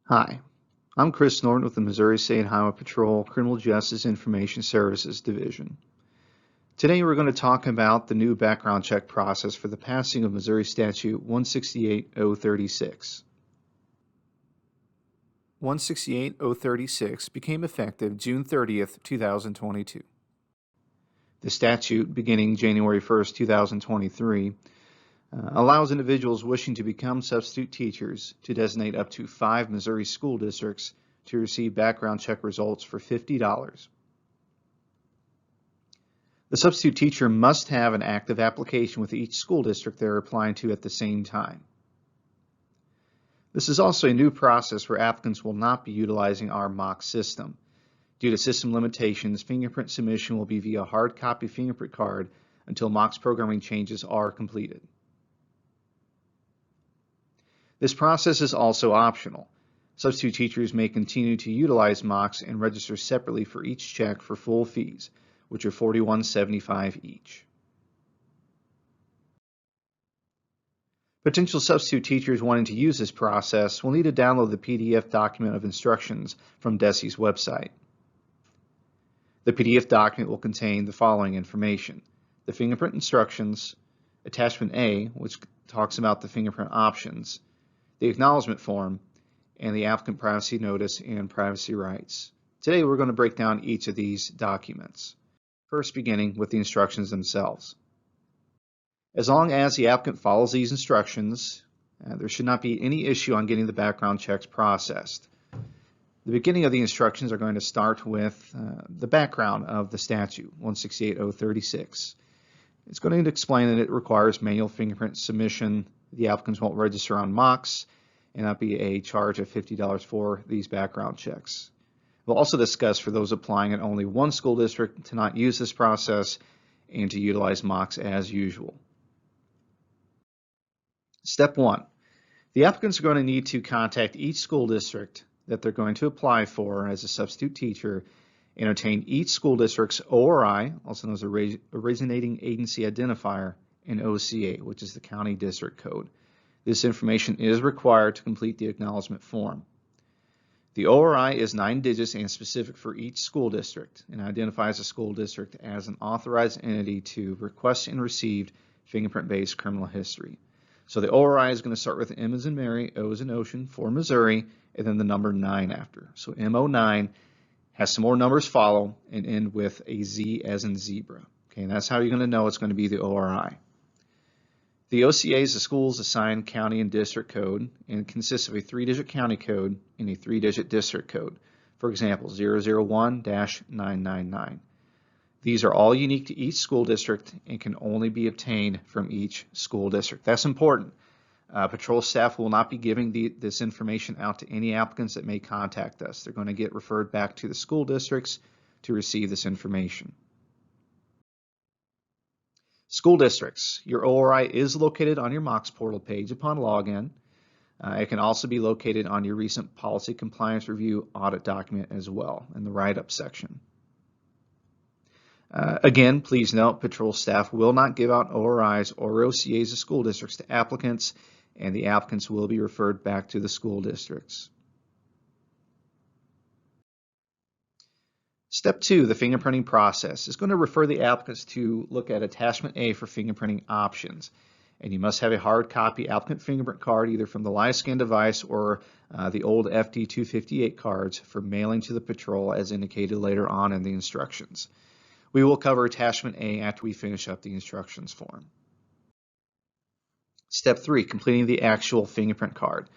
Hi, I'm Chris Norton with the Missouri State Highway Patrol Criminal Justice Information Services Division. Today we're going to talk about the new background check process for the passing of Missouri Statute 168036. 168036 became effective June 30th, 2022. The statute, beginning January 1st, 2023, allows individuals wishing to become substitute teachers to designate up to 5 Missouri school districts to receive background check results for $50. The substitute teacher must have an active application with each school district they're applying to at the same time. This is also a new process where applicants will not be utilizing our mock system. Due to system limitations, fingerprint submission will be via hard copy fingerprint card until mock's programming changes are completed. This process is also optional. Substitute teachers may continue to utilize mocks and register separately for each check for full fees, which are $41.75 each. Potential substitute teachers wanting to use this process will need to download the PDF document of instructions from DESE's website. The PDF document will contain the following information: the fingerprint instructions, attachment A, which talks about the fingerprint options, the acknowledgement form, and the applicant privacy notice and privacy rights. Today we're going to break down each of these documents. First, beginning with the instructions themselves. As long as the applicant follows these instructions, there should not be any issue on getting the background checks processed. The beginning of the instructions are going to start with the background of the statute, 168036. It's going to explain that it requires manual fingerprint submission. The applicants won't register on mocks, and that'll be a charge of $50 for these background checks. We'll also discuss for those applying at only one school district to not use this process and to utilize mocks as usual. Step 1. The applicants are going to need to contact each school district that they're going to apply for as a substitute teacher and obtain each school district's ORI, also known as Originating Agency Identifier, and OCA, which is the County District Code. This information is required to complete the acknowledgement form. The ORI is 9 digits and specific for each school district and identifies a school district as an authorized entity to request and receive fingerprint-based criminal history. So the ORI is going to start with M as in Mary, O as in Ocean for Missouri, and then the number 9 after. So MO9 has some more numbers follow and end with a Z as in zebra. Okay, and that's how you're going to know it's going to be the ORI. The OCA is the school's assigned county and district code, and it consists of a 3-digit county code and a 3-digit district code. For example, 001-999. These are all unique to each school district and can only be obtained from each school district. That's important. Patrol staff will not be giving this information out to any applicants that may contact us. They're going to get referred back to the school districts to receive this information. School districts. Your ORI is located on your MOX portal page upon login. It can also be located on your recent policy compliance review audit document as well in the write-up section. Again, please note, patrol staff will not give out ORIs or OCAs of school districts to applicants, and the applicants will be referred back to the school districts. Step 2, the fingerprinting process, is going to refer the applicants to look at attachment A for fingerprinting options. And you must have a hard copy applicant fingerprint card either from the live scan device or the old FD258 cards for mailing to the patrol as indicated later on in the instructions. We will cover attachment A after we finish up the instructions form. Step 3, completing the actual fingerprint card.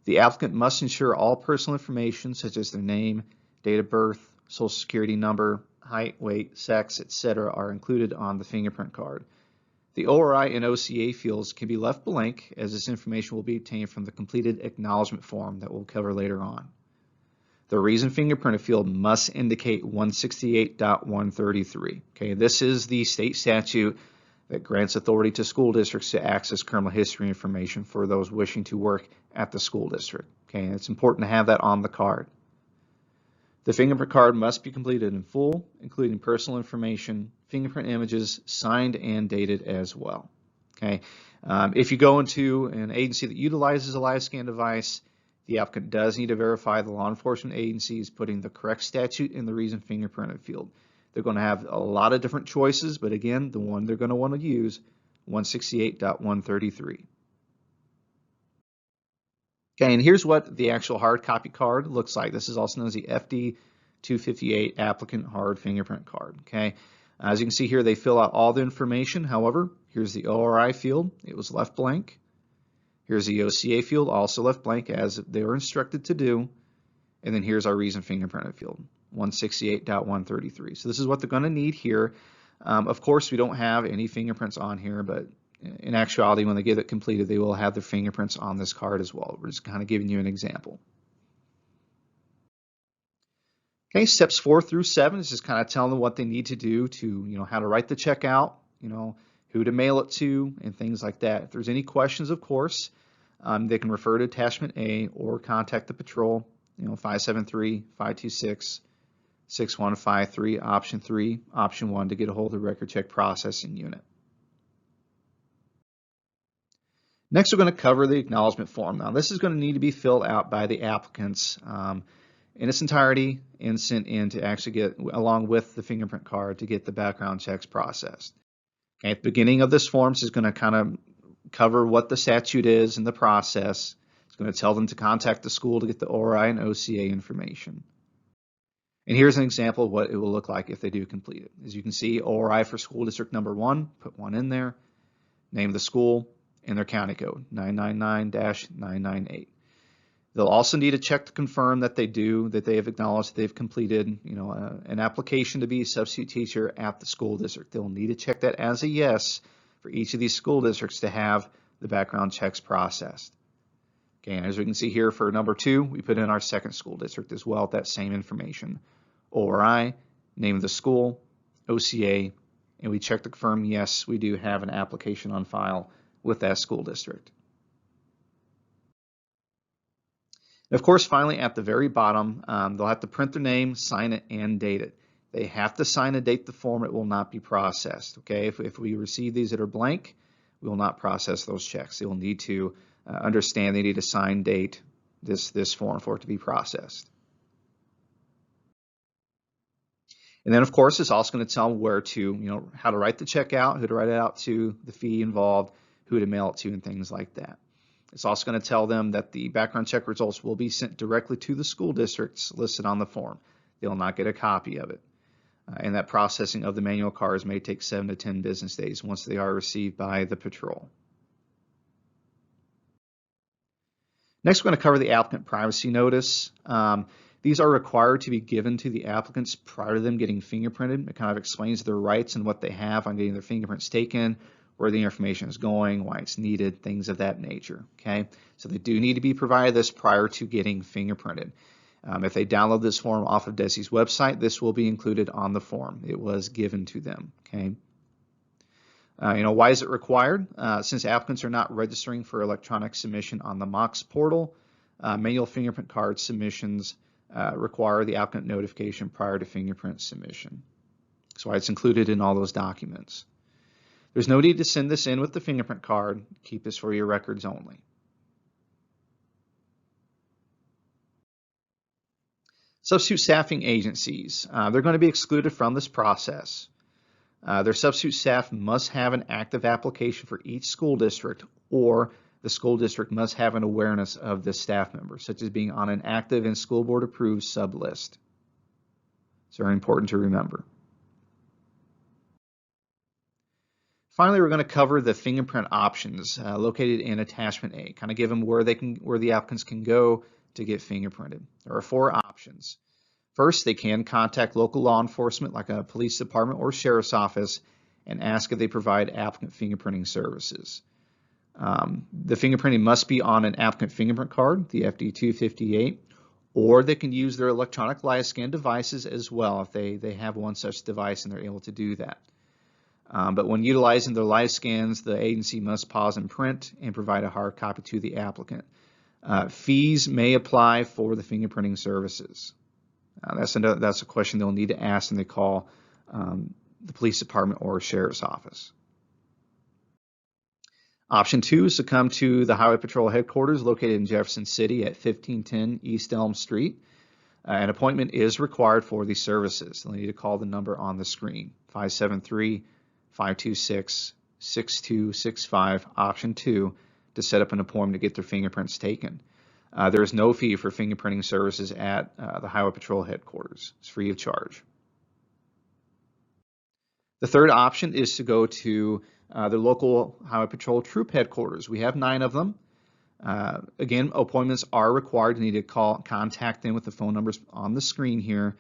The applicant must ensure all personal information such as their name, date of birth, social security number, height, weight, sex, etc. are included on the fingerprint card. The ORI and OCA fields can be left blank as this information will be obtained from the completed acknowledgement form that we'll cover later on. The reason fingerprinted field must indicate 168.133. Okay, this is the state statute that grants authority to school districts to access criminal history information for those wishing to work at the school district. Okay, and it's important to have that on the card. The fingerprint card must be completed in full, including personal information, fingerprint images, signed and dated as well. Okay, if you go into an agency that utilizes a live scan device, The applicant does need to verify the law enforcement agency is putting the correct statute in the reason fingerprinted field. They're going to have a lot of different choices, but again, the one they're going to want to use, 168.133. Okay, and here's what the actual hard copy card looks like. This is also known as the FD 258 applicant hard fingerprint card. Okay, as you can see here, they fill out all the information. However, here's the ORI field. It was left blank. Here's the OCA field, also left blank as they were instructed to do. And then here's our reason fingerprinted field, 168.133. So this is what they're going to need here. Of course, we don't have any fingerprints on here, but in actuality, when they get it completed, they will have their fingerprints on this card as well. We're just kind of giving you an example. Okay, steps 4 through 7 is just kind of telling them what they need to do to, how to write the check out, who to mail it to, and things like that. If there's any questions, of course, they can refer to attachment A or contact the patrol, 573-526-6153, option 3, option 1 to get a hold of the record check processing unit. Next, we're going to cover the acknowledgement form. Now, this is going to need to be filled out by the applicants in its entirety and sent in to actually get, along with the fingerprint card, to get the background checks processed. Okay, at the beginning of this form, this is going to kind of cover what the statute is and the process. It's going to tell them to contact the school to get the ORI and OCA information. And here's an example of what it will look like if they do complete it. As you can see, ORI for school district number 1, put 1 in there, name of the school, and their county code, 999-998. They'll also need to check to confirm that they have acknowledged they've completed, an application to be a substitute teacher at the school district. They'll need to check that as a yes for each of these school districts to have the background checks processed. Okay, and as we can see here for number 2, we put in our second school district as well, that same information. ORI, name of the school, OCA, and we check to confirm, yes, we do have an application on file with that school district. And of course, finally, at the very bottom, they'll have to print their name, sign it, and date it. They have to sign and date the form. It will not be processed. Okay, if we receive these that are blank, we will not process those checks. They will need to understand they need to sign, date this form for it to be processed. And then, of course, it's also going to tell them where to, how to write the check out, who to write it out to, the fee involved, who to mail it to, and things like that. It's also going to tell them that the background check results will be sent directly to the school districts listed on the form. They will not get a copy of it. And that processing of the manual cards may take 7 to 10 business days once they are received by the patrol. Next, we're going to cover the applicant privacy notice. These are required to be given to the applicants prior to them getting fingerprinted. It kind of explains their rights and what they have on getting their fingerprints taken, where the information is going, why it's needed, things of that nature. Okay, so they do need to be provided this prior to getting fingerprinted. If they download this form off of DESI's website, this will be included on the form. It was given to them. Okay. Why is it required? Since applicants are not registering for electronic submission on the MOX portal, manual fingerprint card submissions require the applicant notification prior to fingerprint submission. That's why it's included in all those documents. There's no need to send this in with the fingerprint card. Keep this for your records only. Substitute staffing agencies. They're going to be excluded from this process. Their substitute staff must have an active application for each school district, or the school district must have an awareness of this staff member, such as being on an active and school board approved sub list. It's very important to remember. Finally, we're going to cover the fingerprint options located in attachment A, kind of give them where the applicants can go to get fingerprinted. There are 4 options. First, they can contact local law enforcement like a police department or sheriff's office and ask if they provide applicant fingerprinting services. The fingerprinting must be on an applicant fingerprint card, the FD258, or they can use their electronic live scan devices as well if they have one such device and they're able to do that. But when utilizing their live scans, the agency must pause and print and provide a hard copy to the applicant. Fees may apply for the fingerprinting services. That's a question they'll need to ask when they call the police department or sheriff's office. Option 2 is to come to the Highway Patrol headquarters located in Jefferson City at 1510 East Elm Street. An appointment is required for these services. You'll need to call the number on the screen, 573-526-6265, option 2, to set up an appointment to get their fingerprints taken. There is no fee for fingerprinting services at the Highway Patrol headquarters. It's free of charge. The third option is to go to the local Highway Patrol troop headquarters. We have 9 of them. Again, appointments are required. You need to contact them with the phone numbers on the screen here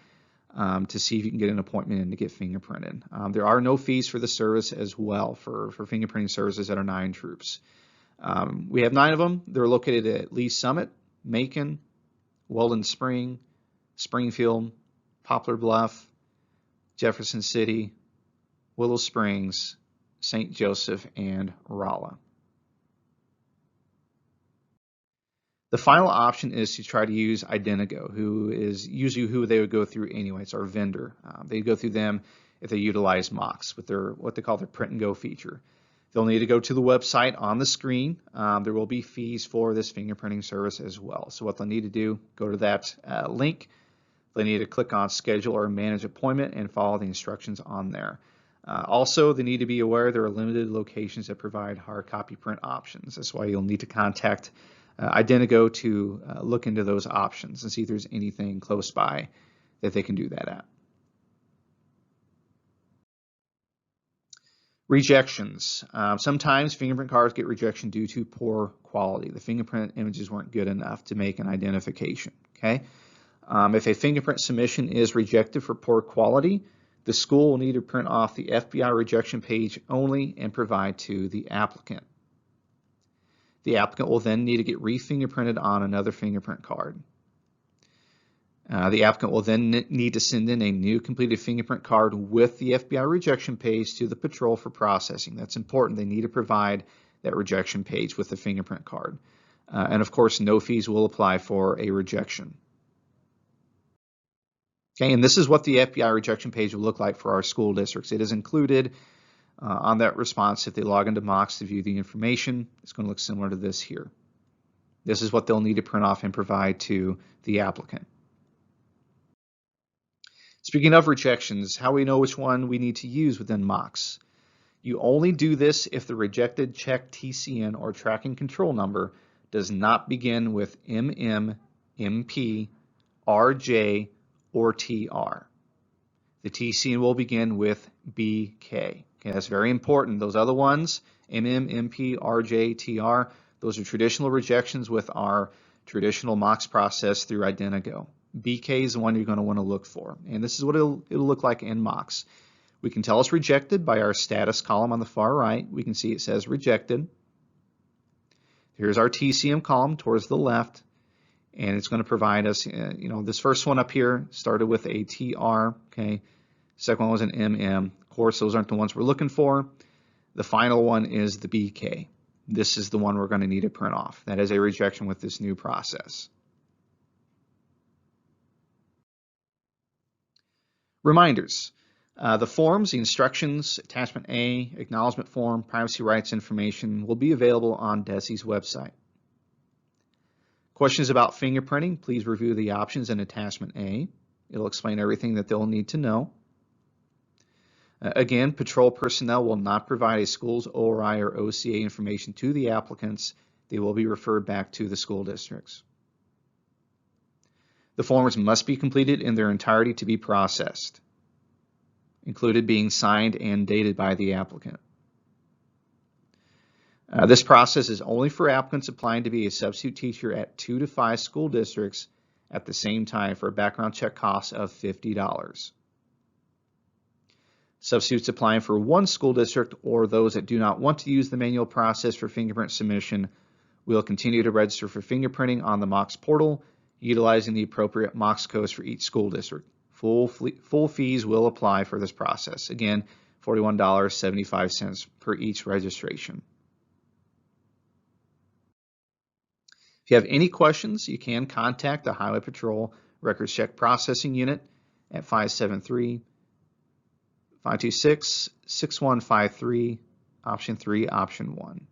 to see if you can get an appointment and to get fingerprinted. There are no fees for the service as well for fingerprinting services at our 9 troops. We have 9 of them. They're located at Lee Summit, Macon, Weldon Spring, Springfield, Poplar Bluff, Jefferson City, Willow Springs, St. Joseph, and Rolla. The final option is to try to use Identigo, who is usually who they would go through anyway. It's our vendor. They go through them if they utilize MOX with their what they call their print and go feature. They'll need to go to the website on the screen. There will be fees for this fingerprinting service as well. So what they'll need to do, go to that link. They need to click on schedule or manage appointment and follow the instructions on there. Also, they need to be aware there are limited locations that provide hard copy print options. That's why you'll need to contact Identigo to look into those options and see if there's anything close by that they can do that at. Rejections. Sometimes fingerprint cards get rejection due to poor quality. The fingerprint images weren't good enough to make an identification. Okay. If a fingerprint submission is rejected for poor quality, the school will need to print off the FBI rejection page only and provide to the applicant. The applicant will then need to get re-fingerprinted on another fingerprint card. The applicant will then need to send in a new completed fingerprint card with the FBI rejection page to the patrol for processing. That's important. They need to provide that rejection page with the fingerprint card. And of course, no fees will apply for a rejection. Okay, and this is what the FBI rejection page will look like for our school districts. It is included on that response. If they log into MOX to view the information, it's going to look similar to this here. This is what they'll need to print off and provide to the applicant. Speaking of rejections, how we know which one we need to use within MOX. You only do this if the rejected check TCN or tracking control number does not begin with MM, MP, RJ, or TR. The TCN will begin with BK. Okay, that's very important. Those other ones, MM, MP, RJ, TR, those are traditional rejections with our traditional MOX process through Identigo. BK is the one you're going to want to look for. And this is what it'll look like in MOX. We can tell it's rejected by our status column on the far right. We can see it says rejected. Here's our TCM column towards the left. And it's going to provide us, this first one up here started with a TR, okay? Second one was an MM. Of course, those aren't the ones we're looking for. The final one is the BK. This is the one we're going to need to print off. That is a rejection with this new process. Reminders. The forms, the instructions, attachment A, acknowledgement form, privacy rights information will be available on DESI's website. Questions about fingerprinting, please review the options in attachment A. It'll explain everything that they'll need to know. Again, patrol personnel will not provide a school's ORI or OCA information to the applicants. They will be referred back to the school districts. The forms must be completed in their entirety to be processed, included being signed and dated by the applicant. This process is only for applicants applying to be a substitute teacher at 2 to 5 school districts at the same time for a background check cost of $50. Substitutes applying for one school district or those that do not want to use the manual process for fingerprint submission will continue to register for fingerprinting on the MOX portal, utilizing the appropriate MOX codes for each school district. Full fees will apply for this process. Again, $41.75 per each registration. If you have any questions, you can contact the Highway Patrol Records Check Processing Unit at 573-526-6153, option 3, option 1.